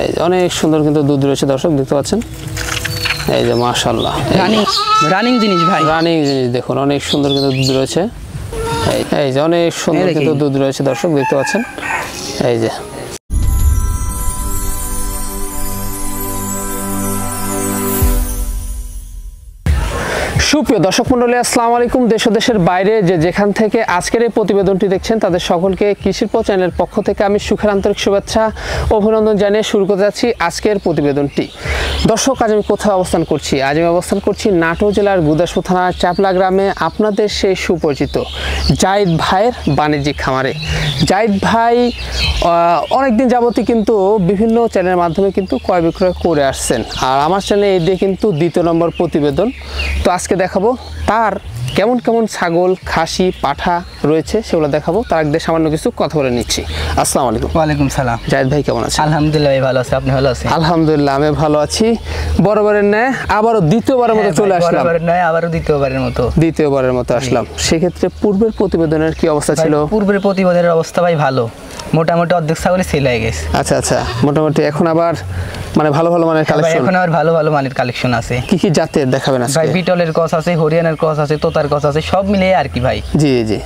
এই যে অনেক সুন্দর কিন্তু দুধ রয়েছে দর্শক দেখতে পাচ্ছেন। এই যে মাশাআল্লাহ রানিং জিনিস ভাই, রানিং জিনিস দেখুন অনেক সুন্দর কিন্তু দুধ রয়েছে। এই যে অনেক সুন্দর কিন্তু দুধ রয়েছে দর্শক দেখতে পাচ্ছেন। এই যে সুপ্রিয় দর্শক মণ্ডলী, আসসালামু আলাইকুম। দেশ ও দেশের বাইরে যেখান থেকে আজকের এই প্রতিবেদনটি দেখছেন তাদের সকলকে কৃষির চ্যানেলের পক্ষ থেকে আমি সুখের আন্তরিক শুভেচ্ছা অভিনন্দন জানিয়ে শুরু করতে যাচ্ছি আজকের প্রতিবেদনটি। দর্শক, আজ আমি কোথায় অবস্থান করছি? আজ আমি অবস্থান করছি নাটোর জেলার গুদাসপুর থানার চাপলা গ্রামে, আপনাদের সেই সুপরিচিত জাহিদ ভাইয়ের বাণিজ্যিক খামারে। জাহিদ ভাই অনেকদিন যাবতই কিন্তু বিভিন্ন চ্যানেলের মাধ্যমে কিন্তু ক্রয় বিক্রয় করে আসছেন, আর আমার চ্যানেলে এই দিয়ে কিন্তু দ্বিতীয় নম্বর প্রতিবেদন। তো আজকে দেখাবো তার কেমন কেমন ছাগল, খাসি, পাঠা রয়েছে সেগুলো দেখাবো। তার আগে সামান্য কিছু কথা বলে নিচ্ছি। আসসালামু আলাইকুম। ওয়ালাইকুম সালাম। জাহিদ ভাই কেমন আছেন? আলহামদুলিল্লাহ ভালো আছি, আপনি ভালো আছেন? আলহামদুলিল্লাহ আমি ভালো আছি। বরাবরের ন্যায় আবারও দ্বিতীয়বারের মতো চলে আসলাম। বরাবরের ন্যায় আবারও দ্বিতীয়বারের মতো আসলাম। সেক্ষেত্রে পূর্বের প্রতিবেদনের কি অবস্থা ছিল? পূর্বের প্রতিবেদনের অবস্থা ভাই ভালো, মোটামুটি অর্ধেক ছাগলে সেল হয়ে গেছে। আচ্ছা আচ্ছা, মোটামুটি এখন আবার মানে ভালো ভালো মানের কালেকশন, এখন আবার ভালো ভালো মানের কালেকশন আছে। কি কি জাতের দেখাবেন আজকে? ভাই বিটলের ক্রস আছে, হরিয়ানার ক্রস আছে, তোতার ক্রস আছে, সব মিলিয়ে আর কি ভাই। জি জি,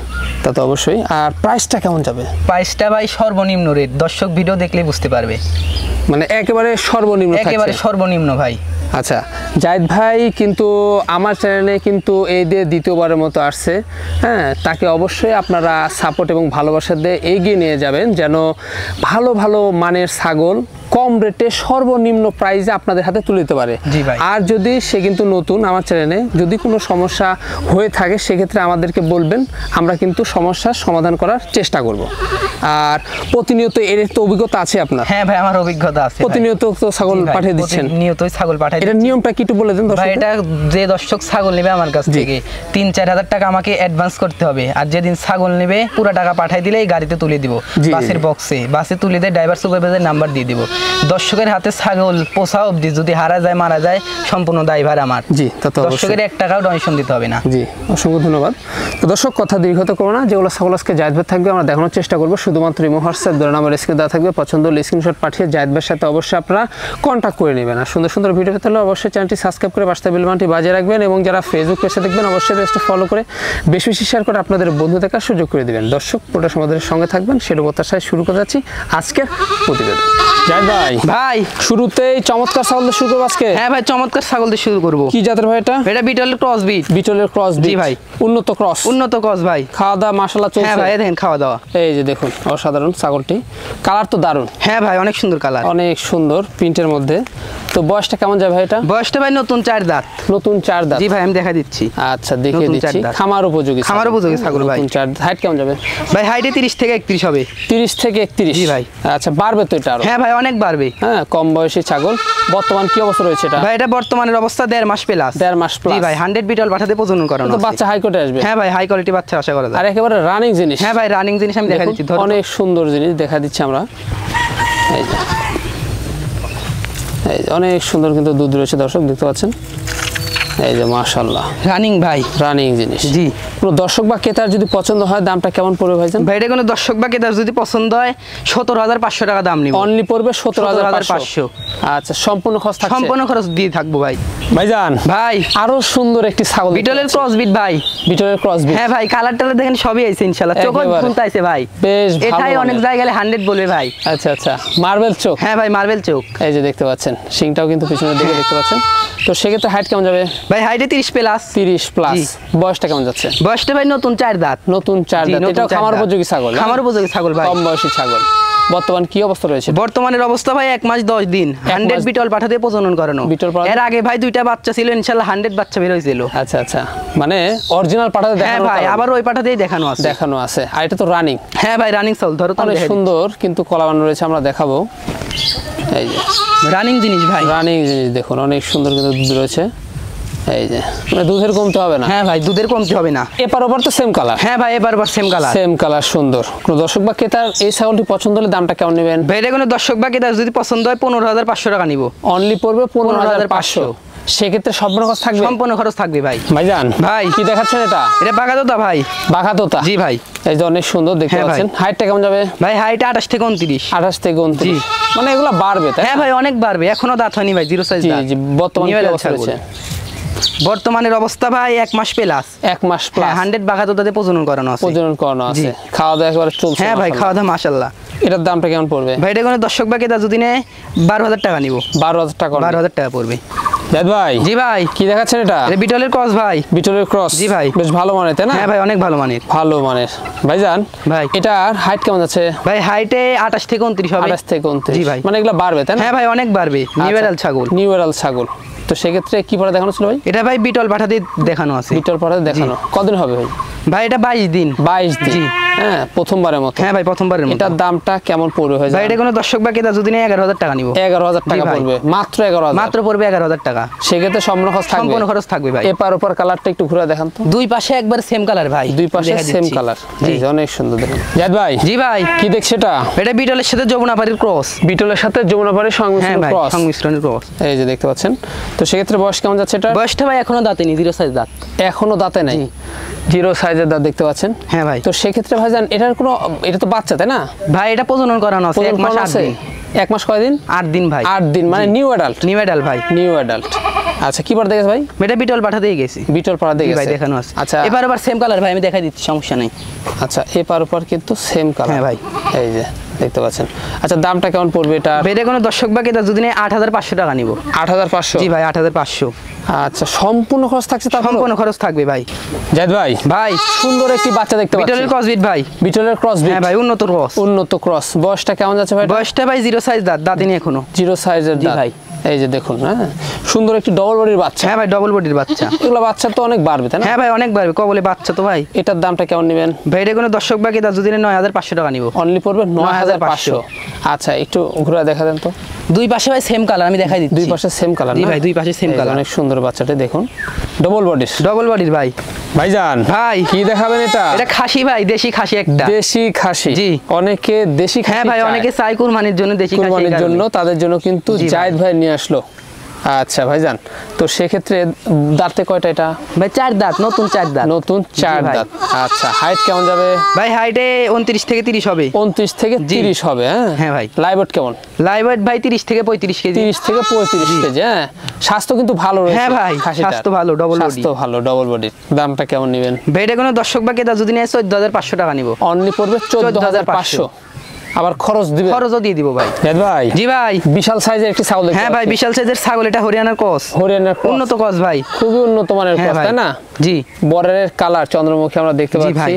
তা তো অবশ্যই। আর প্রাইসটা কেমন যাবে? প্রাইসটা ভাই সর্বনিম্ন রেট, দর্শক ভিডিও দেখলেই বুঝতে পারবে। মানে একেবারে সর্বনিম্ন? একেবারে সর্বনিম্ন ভাই। আচ্ছা, জাহিদ ভাই কিন্তু আমার চ্যানেলে কিন্তু এই দিয়ে দ্বিতীয়বারের মতো আসছে। হ্যাঁ, তাকে অবশ্যই আপনারা সাপোর্ট এবং ভালোবাসা দিয়ে এগিয়ে নিয়ে যাবেন, যেন ভালো ভালো মানের ছাগল কম রেটে সর্বনিম্ন প্রাইসে আপনাদের হাতে তুলে দিতে পারে। আর যদি সে কিন্তু নতুন আমার চ্যানেলে, যদি কোনো সমস্যা হয়ে থাকে সেক্ষেত্রে আমাদেরকে বলবেন, আমরা কিন্তু সমস্যার সমাধান করার চেষ্টা করব। আর প্রতিনিয়ত এর তো অভিজ্ঞতা আছে আপনার? হ্যাঁ ভাই, আমার অভিজ্ঞতা আছে। প্রতিনিয়ত তো ছাগল পাঠিয়ে দিচ্ছেন? নিয়তই ছাগল পাঠাই। এটার নিয়মটা কি একটু বলে দেন ভাই। এটা যে দর্শক ছাগল নেবে আমার কাছ থেকে 3-4 হাজার টাকা আমাকে অ্যাডভান্স করতে হবে, আর যেদিন ছাগল নেবে পুরো টাকা পাঠাই দিলেই গাড়িতে তুলে দিব, বাসের বক্সে বাসে তুলে দিয়ে ড্রাইভার সুপারভাইজার নাম্বার দিয়ে দিব। দর্শকের হাতে ছাগল পোষা অবধি যদি হারা যায় মারা যায় সম্পূর্ণ দায়ভার আমার। জি, তা তো দর্শকের 1 টাকাও ডোনেশন দিতে হবে না। জি, অসংখ্য ধন্যবাদ। তো দর্শক, কথা দীর্ঘত করো না, যেগুলো ছাগল আজকে জাহিদ ভাই থাকবে আমরা দেখানোর চেষ্টা করবো। শুধুমাত্র ইমো হোয়াটসঅ্যাপ ধরে নাম্বার স্ক্রিনে দেওয়া থাকবে, পছন্দ হলে স্ক্রিনশট পাঠিয়ে জাহিদ ভাইয়ের সাথে অবশ্যই আপনারা কন্ট্যাক্ট করে নেবেন। আর সুন্দর সুন্দর ভিডিও পেতে হলে অবশ্যই চ্যানেলটি সাবস্ক্রাইব করে পাশে বেল বাটনটি বাজিয়ে রাখবেন, এবং যারা ফেসবুক পেজে দেখবেন অবশ্যই পেজটা ফলো করে বেশি বেশি শেয়ার করে আপনাদের বন্ধু দেখার সুযোগ করে দেবেন। দর্শক, পুরোটা আমাদের সঙ্গে থাকবেন, সেটা প্রত্যাশায় শুরু করে যাচ্ছি আজকের প্রতিবেদন। জাহিদ ভাই, ভাই শুরুতেই চমৎকার ছাগল দিয়ে শুরু করবো আজকে। হ্যাঁ ভাই, চমৎকার ছাগল দিয়ে শুরু করবো। কি জাতের ভাই এটা? এটা বিটলের ক্রস বিট। বিটলের ক্রস বিট। জি ভাই, উন্নত ক্রস। উন্নত ক্রস ভাই। খাওয়া দাওয়া মাশাআল্লাহ চলছে? হ্যাঁ ভাই, দেখেন খাওয়া দাওয়া। এই যে দেখুন অসাধারণ ছাগলটি, কালার তো দারুণ। হ্যাঁ ভাই, অনেক সুন্দর কালার, অনেক সুন্দর প্রিন্টের মধ্যে। তো বয়সটা কেমন যাবে ভাই এটা? বয়সটা ভাই নতুন 4 দাঁত। নতুন 4 দাঁত? জি ভাই, আমি দেখা দিচ্ছি। আচ্ছা, দেখিয়ে দিচ্ছি। খামার উপযোগী, খামার উপযোগী ছাগল ভাই। নতুন 4 দাঁত। হাইট কেমন যাবে ভাই? হাইটে 30 থেকে 31 হবে। 30 থেকে 31? জি ভাই। আচ্ছা, বাড়বে তো এটা আরো? হ্যাঁ ভাই, অনেক বাড়বে। হ্যাঁ, কম বয়সী ছাগল। বর্তমান কি অবস্থা রয়েছে এটা? ভাই এটা বর্তমানের অবস্থা 1.5 মাস প্লাস। 1.5 মাস প্লাস? জি ভাই, 100 বিটল পাঠাতে প্রজনন করানো আছে। তো বাচ্চা হাই কোটে আসবে? হ্যাঁ ভাই, হাই কোয়ালিটি বাচ্চা আশা করা যায়। আর একেবারে রানিং জিনিস? হ্যাঁ ভাই, রানিং জিনিস আমি দেখা দিচ্ছি। অনেক সুন্দর জিনিস দেখা দিচ্ছি আমরা। এই যে অনেক সুন্দর কিন্তু দুধ রয়েছে দর্শক দেখতে পাচ্ছেন। এই যে মাশাআল্লাহ, রানিং ভাই, রানিং জিনিস। জি। কোনো দর্শক বা ক্রেতার যদি পছন্দ হয় দামটা কেমন পড়বে ভাইজান? ভাই এটা কোনো দর্শক বা ক্রেতার যদি পছন্দ হয় 17,500 টাকা দাম নিব। অনলি পড়বে 17,500? আচ্ছা, সম্পূর্ণ খরচ থাকছে? সম্পূর্ণ খরচ দিয়ে থাকবো ভাই। ভাইজান ভাই, আরো সুন্দর একটি ছাগল, বিটলের ক্রস বিট ভাই। বিটলের ক্রস বিট? হ্যাঁ ভাই, কালার টালার দেখেন সবই আছে ইনশাআল্লাহ। চোখও খুলতে আছে ভাই, বেশ ভালো। এটাই অনেক জায়গায় 100 বলবে ভাই। আচ্ছা আচ্ছা, মার্বেল চোখ? হ্যাঁ ভাই, মার্বেল চোখ। এই যে দেখতে পাচ্ছেন, শিংটাও কিন্তু পিছনের দিকে দেখতে পাচ্ছেন। তো সেক্ষেত্রে হাইট কেমন যাবে ভাই? হাইটে 30 প্লাস। 30 প্লাস। বয়সটা কেমন যাচ্ছে? বয়সটা ভাই নতুন 4 দাঁত। নতুন 4 দাঁত। এটা খামার উপযোগী ছাগল? খামার উপযোগী ছাগল ভাই, কম বয়সী ছাগল। বর্তমান কি অবস্থা রয়েছে? বর্তমানের অবস্থা ভাই 1 মাস 10 দিন 100 বিটল পাঠাতে প্রজনন করানো। এর আগে ভাই 2টা বাচ্চা ছিল, ইনশাআল্লাহ 100 বাচ্চা বের হয়েছিল। আচ্ছা আচ্ছা, মানে অরিজিনাল পাঠাতে দেখানো? হ্যাঁ ভাই, আবার ওই পাঠাতেই দেখানো আছে। দেখানো আছে। আর এটা তো রানিং? হ্যাঁ ভাই, রানিং ছাগল। ধরো তো, অনেক সুন্দর কিন্তু কলাবানো রয়েছে, আমরা দেখাবো। এই যে রানিং জিনিস ভাই, রানিং জিনিস দেখুন, অনেক সুন্দর কিন্তু দুধ রয়েছে। এই যে মানে দুধের কমতে হবে না? হ্যাঁ ভাই, দুধের কমতে হবে না। এপার ওপার তো সেম কালার? হ্যাঁ ভাই, এবার সেম কালার। সেম কালার, সুন্দর। কোন দর্শক বা ক্রেতার এই ছাগলটি পছন্দ হলে দামটা কেমন নেবেন? ভাই এটা কোনো দর্শক বা ক্রেতার যদি পছন্দ হয় 15,500 টাকা নিব। অনলি পড়বে 15,500? সেক্ষেত্রে সম্পূর্ণ খরচ থাকবে? সম্পূর্ণ খরচ থাকবে ভাই। ভাইজান ভাই কি দেখাচ্ছেন এটা? এটা বাঘাতোতা ভাই। বাঘাতোতা? জি ভাই। এই যে অনেক সুন্দর দেখতে হ্যাঁ ভাই। পাচ্ছেন। হাইটটা কেমন যাবে ভাই হাইট 28 থেকে 29। 28 থেকে 29, মানে এগুলা বাড়বে তাই? হ্যাঁ ভাই অনেক বাড়বে, এখনো দাঁত হয়নি ভাই, জিরো সাইজ জি দাঁত। জি। বর্তমানে কি নিউয়েল অবস্থা ছাগল। রয়েছে? বর্তমানের অবস্থা ভাই 1 মাস প্লাস। 1 মাস প্লাস 100 বাঘাতোতাতে প্রজনন করানো আছে। প্রজনন করানো আছে, জি। খাওয়া দাওয়া একেবারে চলছে? হ্যাঁ ভাই মাশাআল্লাহ। খাওয়া দাওয়া মাশাআল্লাহ। এটার দামটা কেমন পড়বে ভাই এটা কোনো দর্শক বা ক্রেতা যদি নেয় 12,000 টাকা নিব। 12,000 টাকা? 12,000 টাকা পড়বে। জাহিদ ভাই জি ভাই। কি দেখাচ্ছেন এটা? এটা বিটলের ক্রস ভাই। বিটলের ক্রস? জি ভাই। বেশ ভালো মানের তাই না? হ্যাঁ ভাই অনেক ভালো মানের। ভালো মানের। ভাইজান ভাই এটার হাইট কেমন আছে? ভাই হাইটে 28 থেকে 29 হবে। 28 থেকে 29? জি ভাই। মানে এগুলা বাড়বে তাই না? হ্যাঁ ভাই অনেক বাড়বে, নিউয়েল ছাগল। নিউয়েল ছাগল। তো সেক্ষেত্রে কি পরে দেখানো ছিল ভাই? এটা ভাই বিটল পাঠাতে দেখানো আছে। বিটল পরে দেখানো কদিন হবে ভাই? ভাই এটা 22 দিন। 22 দিন? জি। হ্যাঁ প্রথমবারের মতো? হ্যাঁ ভাই প্রথমবারের মতো। এটার দামটা কেমন পড়বে ভাই? ভাই এটা কোনো দর্শক বা ক্রেতা যদি নেয় 11,000 টাকা নিব। 11,000 টাকা জি ভাই। পড়বে? মাত্র 11,000? মাত্র পড়বে 11,000 টাকা। সেক্ষেত্রে সম্পূর্ণ খরচ থাকবে? সম্পূর্ণ খরচ থাকবে ভাই। এপার ওপার কালারটা একটু ঘুরে দেখান তো। দুই পাশে একবার সেম কালার ভাই। দুই পাশে দেখা সেম দিচ্ছি। কালার? জি। এই যে অনেক সুন্দর দেখুন। জাহিদ ভাই জি ভাই। কি দেখছে এটা? এটা বিটলের সাথে যমুনাপাড়ির ক্রস। বিটলের সাথে যমুনাপাড়ির হ্যাঁ সংমিশ্রণ ভাই ক্রস? সংমিশ্রণের ক্রস। এই যে দেখতে পাচ্ছেন। তো সেক্ষেত্রে বয়স কেমন যাচ্ছে এটা? বয়সটা ভাই এখনো দাঁতেনি, জিরো সাইজ দাঁত। এখনো দাঁতে নাই? জি। জিরো সাইজের দাঁত দেখতে পাচ্ছেন। হ্যাঁ ভাই। তো সেক্ষেত্রে ভাইজান এটার কোনো, এটা তো বাচ্চা তাই না? ভাই এটা প্রজনন করানো আছে 1 মাস 8 দিন। 1 মাস কয়দিন? 8 দিন ভাই। 8 দিন, মানে নিউ অ্যাডাল্ট? নিউ অ্যাডাল্ট ভাই। New adult. আচ্ছা কি বার দেখেছ ভাই? এটা বিটল পাঠাতেই গেছি। বিটল পাড়া জি দেখেছে? ভাই দেখানো আছে। আচ্ছা এবার আবার সেম কালার ভাই, আমি দেখাই দিচ্ছি, সমস্যা নেই। আচ্ছা এপার ওপার কিন্তু সেম কালার? হ্যাঁ ভাই। এই যে দেখতে পাচ্ছেন। আচ্ছা দামটা কেমন পড়বে এটা? এটা কোনো দর্শক বা ক্রেতা যদি নেয় 8,500 টাকা নিব। 8,500? জি ভাই 8,500। আচ্ছা সম্পূর্ণ খরচ থাকছে? তারপর সম্পূর্ণ খরচ থাকবে ভাই। জাহিদ ভাই ভাই সুন্দর একটি বাচ্চা দেখতে পাচ্ছি। বিটলের ক্রস বিট ভাই। বিটলের ক্রস? হ্যাঁ ভাই উন্নত ক্রস। উন্নত ক্রস। বয়সটা কেমন যাচ্ছে ভাই? বয়সটা ভাই জিরো সাইজ দাঁত, দাঁতিনি এখনো। জিরো সাইজের জি দাঁত? ভাই। এই যে দেখুন, হ্যাঁ সুন্দর একটি ডবল বডির বাচ্চা। হ্যাঁ ভাই ডবল বডির বাচ্চা। এগুলো বাচ্চা তো অনেক বাড়বে তাই না? হ্যাঁ ভাই অনেক বাড়বে, কবলে বাচ্চা তো ভাই। এটার দামটা কেমন নেবেন ভাই এটা কোনো দর্শক বা ক্রেতা যদি নেয় 9,500 টাকা নিব। অনলি পড়বে 9,500? আচ্ছা একটু ঘুরে দেখা দেন তো। দুই পাশে ভাই সেম কালার, আমি দেখাই দিচ্ছি। দুই পাশে সেম কালার? জি ভাই দুই পাশে সেম কালার। অনেক সুন্দর বাচ্চাটা দেখুন, ডবল বডির। ডবল বডির ভাই। ভাইজান ভাই কি দেখাবেন এটা? এটা খাসি ভাই, দেশি খাসি একটা। দেশি খাসি? জি। অনেকে দেশি খাসি হ্যাঁ ভাই চায়। অনেকে চাই কুরবানির জন্য দেশি খাসি। কুরবানির জন্য, তাদের জন্য কিন্তু জি ভাই। জাহিদ ভাই নিয়ে আসলো। আচ্ছা ভাইজান তো সেক্ষেত্রে দাঁতে কয়টা এটা? ভাই 4 দাঁত, নতুন 4 দাঁত। নতুন 4 ভাই। দাঁত। আচ্ছা হাইট কেমন যাবে? ভাই হাইটে 29 থেকে 30 হবে। 29 থেকে 30 হবে? হ্যাঁ হ্যাঁ ভাই। লাইভ ওয়েট কেমন? লাইভ ওয়েট ভাই 30 থেকে 35 কেজি। 30 থেকে 35 কেজি? হ্যাঁ স্বাস্থ্য কিন্তু ভালো রয়েছে? হ্যাঁ ভাই, খাসিটার? স্বাস্থ্য ভালো, ডবল বডি। স্বাস্থ্য ভালো, ডবল বডির। দামটা কেমন নেবেন? ভাই এটা কোনো দর্শক বা ক্রেতা যদি নেয় 14,500 টাকা নিব। অনলি পড়বে 14,500? আবার খরচ দিবে? খরচও দিয়ে দিব ভাই। জাহিদ ভাই জি ভাই। বিশাল সাইজের একটি ছাগল দেখতে হ্যাঁ ভাই পাচ্ছি। বিশাল সাইজের ছাগল, এটা হরিয়ানার ক্রস। হরিয়ানার ক্রস? উন্নত ক্রস ভাই। খুবই উন্নত মানের হ্যাঁ ক্রস ভাই। তাই না? জি। বরের কালার চন্দ্রমুখী আমরা দেখতে জি পাচ্ছি। ভাই।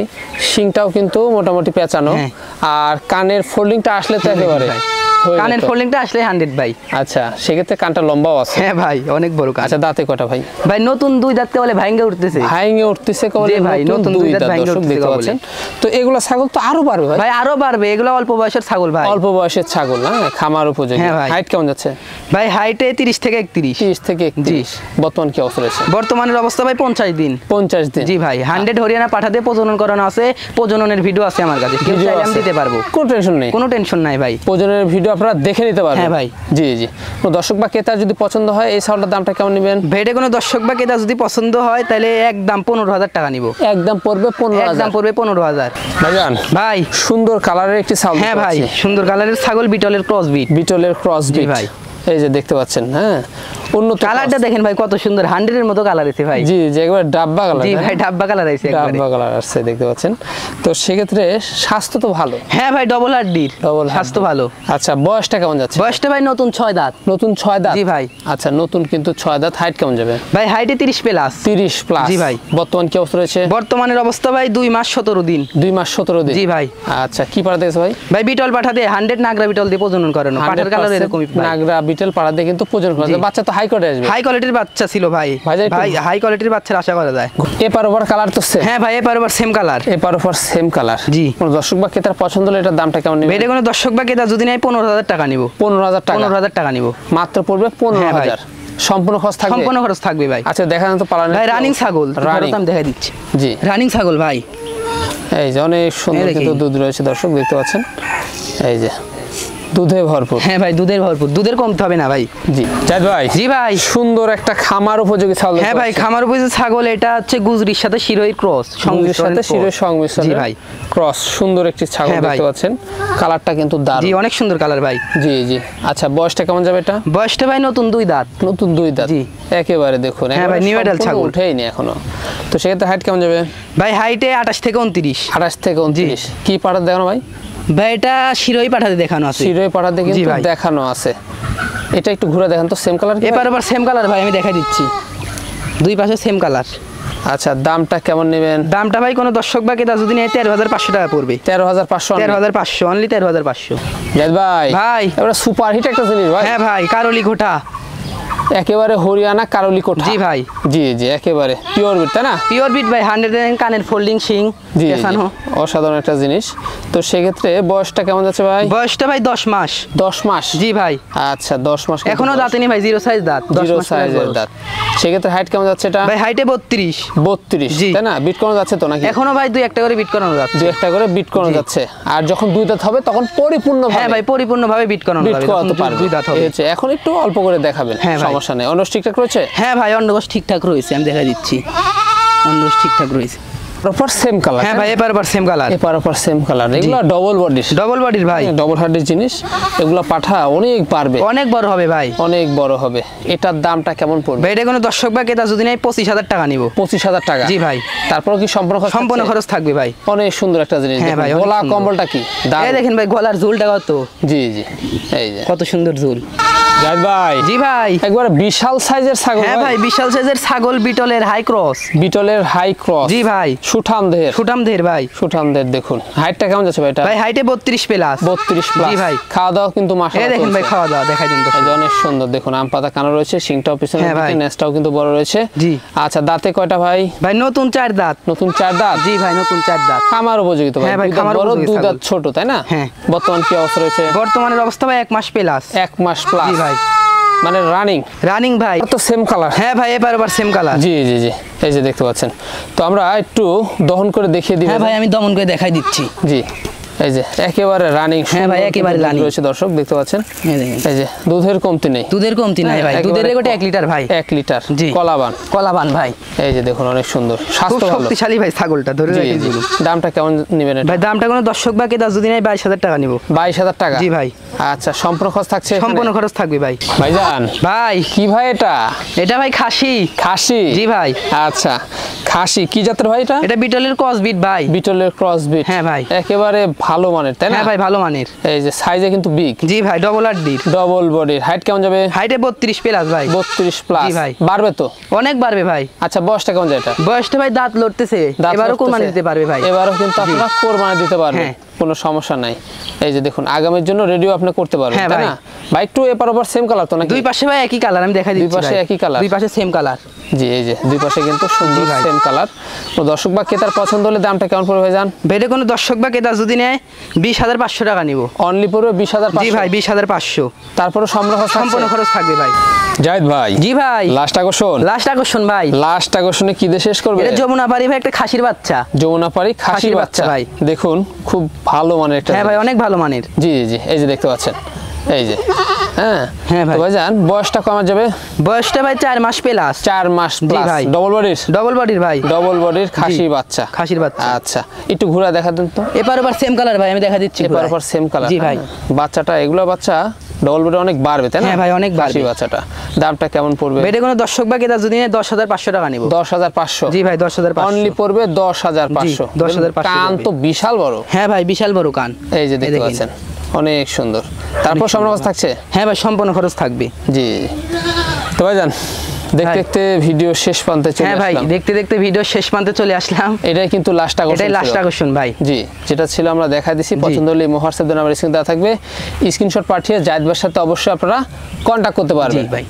শিংটাও কিন্তু মোটামুটি পেঁচানো। হ্যাঁ। আর কানের ফোল্ডিংটা আসলে তো একেবারে ভাই। হয়ে কানের যেত। ফোল্ডিংটা আসলে 100 ভাই। আচ্ছা সেক্ষেত্রে কানটা লম্বাও আছে? হ্যাঁ ভাই অনেক বড় কান। আচ্ছা দাঁতে কটা ভাই? ভাই নতুন 2 দাঁতকে বলে ভাঙ্গে উঠতেছে। ভাইঙ্গে উঠতেছে কবলে? জি ভাই, নতুন দুই দাঁত ভাইঙ্গে দর্শক উঠতেছে দেখতে কবলে। পাচ্ছেন। তো এগুলা ছাগল তো আরো বাড়বে ভাই? ভাই আরো বাড়বে, এগুলো অল্প বয়সের ছাগল ভাই। অল্প বয়সের ছাগল না, খামার উপযোগী। হ্যাঁ ভাই। হাইট কেমন যাচ্ছে? ভাই হাইটে 30 থেকে 31। 30 থেকে 31? বর্তমান কি অবস্থা রয়েছে? বর্তমানের অবস্থা ভাই 50 দিন। 50 দিন? জি ভাই 100 হরিয়ানা পাঠাতে প্রজনন করানো আছে, প্রজননের ভিডিও আছে আমার কাছে, কেউ ভিডিও চাইলে আমি আছে? দিতে পারবো। কোনো টেনশন নেই? কোনো টেনশন নাই ভাই। প্রজনের ভিডিও আপনারা দেখে নিতে পারবেন? হ্যাঁ ভাই। জি জি। কোনো দর্শক বা ক্রেতার যদি পছন্দ হয় এই ছাগলটার দামটা কেমন নেবেন? ভেটে কোনো দর্শক বা ক্রেতা যদি পছন্দ হয় তাহলে একদম 15,000 টাকা নিব। একদম পড়বে একদম 15,000? পড়বে 15,000। ভাইজান ভাই সুন্দর কালারের একটি ছাগল হ্যাঁ দেখতে ভাই পাচ্ছি। সুন্দর কালারের ছাগল, বিটলের ক্রস বিট। বিটলের ক্রস বিট ভাই। এই যে দেখতে পাচ্ছেন। হ্যাঁ উন্নত কালারটা দেখেন ভাই কত সুন্দর, 100 এর মতো কালার আছে ভাই। জি জি একবার ডাব্বা কালার? জি ভাই ডাব্বা কালার আছে একবারে। ডাব্বা কালার আছে দেখতে পাচ্ছেন। তো সেক্ষেত্রে স্বাস্থ্য তো ভালো? হ্যাঁ ভাই ডবল হাড্ডির, ডবল স্বাস্থ্য ভালো। আচ্ছা বয়সটা কেমন যাচ্ছে? বয়সটা ভাই নতুন 6 দাঁত। নতুন 6 দাঁত? জি ভাই। আচ্ছা নতুন কিন্তু 6 দাঁত। হাইট কেমন যাবে? ভাই হাইটে 30 প্লাস। 30 প্লাস? জি ভাই। বর্তমান কি অবস্থা রয়েছে? বর্তমানের অবস্থা ভাই 2 মাস 17 দিন। 2 মাস 17 দিন? জি ভাই। আচ্ছা কি পাড়া দেখছে ভাই? ভাই বিটল পাঠাতে 100 নাগরা বিটল দিয়ে প্রজনন করানো, পাঠার কালার এরকমই ভাই। নাগরা বিটল পাড়া দিয়ে কিন্তু প্রজনন করা জি। যায়। বাচ্চা তো হাই কোয়ালিটি আসবে? হাই কোয়ালিটির বাচ্চা ছিল ভাই। ভাইজান একটু- ভাই হাই কোয়ালিটির বাচ্চার আশা করা যায়। এপার ওপার কালার তো সেম? হ্যাঁ ভাই এবার সেম কালার। এপার ওপার সেম কালার? জি। কোন দর্শক বা ক্রেতার পছন্দ হলে এটার দামটা কেমন নেবে? ভেটে কোনো দর্শক বা ক্রেতা যদি নেয় 15,000 টাকা নিব। 15,000 টাকা? 15,000 টাকা নিব। মাত্র পড়বে 15,000? সম্পূর্ণ খরচ থাকবে? সম্পূর্ণ খরচ থাকবে ভাই। আচ্ছা দেখা যান তো পালানের ভাই রানিং ছাগল, রানিং? আমি দেখাই দিচ্ছি। জি রানিং ছাগল ভাই। এই যে অনেক সুন্দর এই দেখেন। কিন্তু দুধ রয়েছে দর্শক দেখতে পাচ্ছেন। এই যে দুধে ভরপুর। হ্যাঁ ভাই দুধের ভরপুর, দুধের কমতে হবে না ভাই। জি জাহিদ ভাই। জি ভাই। সুন্দর একটা খামার উপযোগী ছাগল। হ্যাঁ ভাই খামার উপযোগী ছাগল, এটা হচ্ছে গুজরির সাথে শিরোহির ক্রস, গুজরির সাথে শিরোহির সংমিশ্রণ। জি ভাই ক্রস, সুন্দর একটি ছাগল দেখতে পাচ্ছেন, কালারটা কিন্তু দারুণ। জি অনেক সুন্দর কালার ভাই। জি জি। আচ্ছা বয়সটা কেমন যাবে এটা? বয়সটা ভাই নতুন 2 দাঁত। নতুন 2 দাঁত। জি একেবারে দেখুন। হ্যাঁ ভাই নিউ এডাল ছাগল, উঠেইনি এখনো। তো সেক্ষেত্রে হাইট কেমন যাবে ভাই? হাইটে 28 থেকে 29। 28 থেকে 29। কি পাঠা দেখানো ভাই? ভাই এটা শিরোই পাঠাতে দেখানো আছে। শিরোই পাঠাতে কিন্তু দেখানো আছে। এটা একটু ঘুরে দেখেন তো, সেম কালার। এবার সেম কালার ভাই, আমি দেখাই দিচ্ছি, দুই পাশে সেম কালার। আচ্ছা দামটা কেমন নেবেন? দামটা ভাই কোনো দর্শক বা ক্রেতা যদি নেয় 13,500 টাকা পড়বে। 13,500? 13,500 অনলি 13,500। জাহিদ ভাই ভাই এবারে সুপার হিট একটা জিনিস ভাই। হ্যাঁ ভাই কারলি ঘোটা, একেবারে হরিয়ানা কারলি কোঠা। জি ভাই। জি জি একেবারে পিওর বিট, তাই না? পিওর বিট ভাই, 100 কানের ফোল্ডিং শিং। জি অসাধারণ একটা জিনিস। তো সেক্ষেত্রে বয়সটা কেমন যাচ্ছে ভাই? বয়সটা ভাই 10 মাস। 10 মাস? জি ভাই। আচ্ছা 10 মাস এখনো দাঁতেনি ভাই, জিরো সাইজ দাঁত, 0 সাইজের দাঁত। সেক্ষেত্রে হাইট কেমন যাচ্ছে এটা? ভাই হাইটে 32। 32 তাই না? বিট করানো যাচ্ছে তো নাকি? এখনো ভাই 2-1টা করে বিট করানো যাচ্ছে। 2-1টা করে বিট করানো যাচ্ছে। আর যখন 2 দাঁত হবে তখন পরিপূর্ণভাবে। হ্যাঁ ভাই পরিপূর্ণভাবে বিট করানো যাবে, তখন 2 দাঁত হবে। এখন একটু অল্প করে দেখাবেন, সমস্যা নেই। অন্য ঠিকঠাক রয়েছে? হ্যাঁ ভাই অন্ডকোষ ঠিকঠাক রয়েছে, আমি দেখা দিচ্ছি, অন্ডকোষ ঠিকঠাক রয়েছে। Proper same colour. হ্যাঁ ভাই এপার সেম কালার, এপার সেম কালার। এগুলো ডবল বডির। ডবল বডির ভাই, ডবল হার্ডের জিনিস। এগুলো পাঠা অনেক পারবে, অনেক বড় হবে ভাই, অনেক বড় হবে। এটার দামটা কেমন পড়বে ভাই? এটা কোনো দর্শক বা ক্রেতা যদি নেয় 25,000 টাকা নিব। 25,000 টাকা? জি ভাই। তারপর কি সম্পূর্ণ খরচ থাকবে ভাই? অনেক সুন্দর একটা জিনিস। হ্যাঁ ভাই। গলা কম্বলটা কি এই দেখেন ভাই, গলার ঝুলটা কত। জি জি এই যে কত সুন্দর ঝুল। জাহিদ ভাই। জি ভাই। একবার বিশাল সাইজের ছাগল। হ্যাঁ ভাই বিশাল সাইজের ছাগল, বিটলের হাই ক্রস। বিটলের হাই ক্রস। জি ভাই। সুঠামদের ভাই। সুঠামদের দেখুন। হাইটটা কেমন যাচ্ছে ভাই এটা? ভাই হাইটে 32 প্লাস। 32 প্লাস। জি ভাই। খাওয়া দাওয়া কিন্তু মাশাআল্লাহ। এই দেখেন ভাই খাওয়া দাওয়া দেখাই দেন তো। অনেক সুন্দর দেখুন, আম পাতা কানো রয়েছে, শিংটাও পিছনে দিকে, নেসটাও কিন্তু বড় রয়েছে। জি। আচ্ছা দাঁতে কয়টা ভাই? ভাই নতুন 4 দাঁত। নতুন 4 দাঁত? জি ভাই নতুন 4 দাঁত। খামার উপযোগী তো ভাই? হ্যাঁ ভাই খামার বড়, উপযোগী। 2 দাঁত ছোট, তাই না? হ্যাঁ। বর্তমান কি অবস্থা রয়েছে? বর্তমানের অবস্থা ভাই 1 মাস প্লাস। 1 মাস প্লাস। জি ভাই। মানে রানিং ভাই। তো সেম কালার। হ্যাঁ ভাই এবার সেম কালার। জি জি জি এই যে দেখতে পাচ্ছেন। তো আমরা একটু দহন করে দেখিয়ে দিই। হ্যাঁ ভাই আমি দমন করে দেখাই দিচ্ছি। জি এই যে একেবারে রানিং। হ্যাঁ ভাই একেবারে রানিং রয়েছে দর্শক দেখতে পাচ্ছেন। এই যে দুধের কমতি নেই। দুধের কমতি নাই ভাই, দুধের রেকর্ড 1 লিটার ভাই। 1 লিটার। জি। কলাবান ভাই। এই যে দেখুন অনেক সুন্দর, স্বাস্থ্য ভালো, শক্তিশালী ভাই ছাগলটা, ধরে রাখি। দামটা কেমন নেবেন এটা? ভাই দামটা কোনো দর্শক বা ক্রেতা যদি নেয় 22,000 টাকা নিব। 22,000 টাকা? জি ভাই। আচ্ছা সম্পূর্ণ খরচ থাকছে? সম্পূর্ণ খরচ থাকবে ভাই। ভাইজান ভাই কি ভাই এটা? এটা ভাই খাসি। খাসি? জি ভাই। আচ্ছা খাসি কি জাতের ভাই এটা? এটা বিটলের ক্রস বিট ভাই। বিটলের ক্রস বিট। হ্যাঁ ভাই। একেবারে ভালো মানের, তাই না? হ্যাঁ ভাই ভালো মানের। এই যে সাইজে কিন্তু বিগ। জি ভাই ডবল আড্ডির। ডবল বডির। হাইট কেমন যাবে? হাইটে 32 প্লাস ভাই। 32 প্লাস। জি ভাই। বাড়বে তো? অনেক বাড়বে ভাই। আচ্ছা বয়সটা কেমন যায় এটা? বয়সটা ভাই দাঁত লড়তেছে, এবারও কোরবানি দিতে পারবে ভাই। এবারও কিন্তু আপনারা কোরবানি দিতে পারবেন, হ্যাঁ। কোনো সমস্যা নাই। এই যে দেখুন আগামীর জন্য রেডিও আপনি করতে পারবেন, হ্যাঁ তাই ভাই। না? ভাই একটু এপার ওপার সেম কালার তো নাকি? দুই পাশে ভাই একই কালার, আমি দেখাই দিচ্ছি। দুই পাশে একই কালার? দুই পাশে সেম কালার। জি এই যে দুই পাশে কিন্তু সুন্দর সেম কালার। তো দর্শক বা ক্রেতার পছন্দ হলে দামটা কেমন পড়বে ভাইজান? বেডে কোনো দর্শক বা ক্রেতা যদি নেয় 20,500 টাকা নিব। অনলি পড়বে 20,500? জি ভাই 20,500। তারপরে সম্পূর্ণ খরচ থাকবে ভাই। জাহিদ ভাই। জি ভাই। লাস্ট আকর্ষণ ভাই। লাস্ট আকর্ষণে কি দিয়ে শেষ করবে? এটা যমুনাপাড়ি ভাই, একটা খাসির বাচ্চা। যমুনাপাড়ি খাসির বাচ্চা ভাই। দেখুন খুব ভালো মানের একটা। হ্যাঁ ভাই অনেক ভালো মানের। জি জি এই যে দেখতে পাচ্ছেন। এই যে হ্যাঁ ভাই। ভাইজান বয়সটা কমা যাবে? বয়সটা ভাই 4 মাস প্লাস। 4 মাস প্লাস। ভাই। ডবল বডির ভাই। ডবল বডির খাসি বাচ্চা। খাসির বাচ্চা। আচ্ছা একটু ঘুরা দেখা দেন তো। এপার ওপার সেম কালার ভাই, আমি দেখা দিচ্ছি। এপার ওপার সেম কালার। জি ভাই। বাচ্চাটা এগুলো বাচ্চা ডবল বডি অনেক বাড়বে, তাই না? হ্যাঁ ভাই অনেক বাড়বে। খাসি বাচ্চাটা দামটা কেমন পড়বে? বেডে কোনো দর্শক বা ক্রেতা যদি নেয় 10,500 টাকা নিব। 10,500? জি ভাই 10,500। অনলি পড়বে 10,500। 10,500। কান তো বিশাল বড়। হ্যাঁ ভাই বিশাল বড় কান। এই যে দেখতে পাচ্ছেন অনেক সুন্দর। তারপর সম্পূর্ণ থাকছে? হ্যাঁ ভাই সম্পূর্ণ খরচ থাকবে। জি তো ভাইজান দেখতে দেখতে ভিডিও শেষ প্রান্তে চলে আসলাম। হ্যাঁ ভাই দেখতে দেখতে ভিডিও শেষ প্রান্তে চলে আসলাম। এটাই কিন্তু লাস্ট আকর্ষণ। এটাই লাস্ট আকর্ষণ ভাই। জি যেটা ছিল আমরা দেখাই দিছি। পছন্দ হলে হোয়াটসঅ্যাপ নাম্বার স্ক্রিনে দেওয়া থাকবে, স্ক্রিনশট পাঠিয়ে জাহিদ ভাইয়ের সাথে অবশ্যই আপনারা কন্টাক্ট করতে পারবেন। জি ভাই।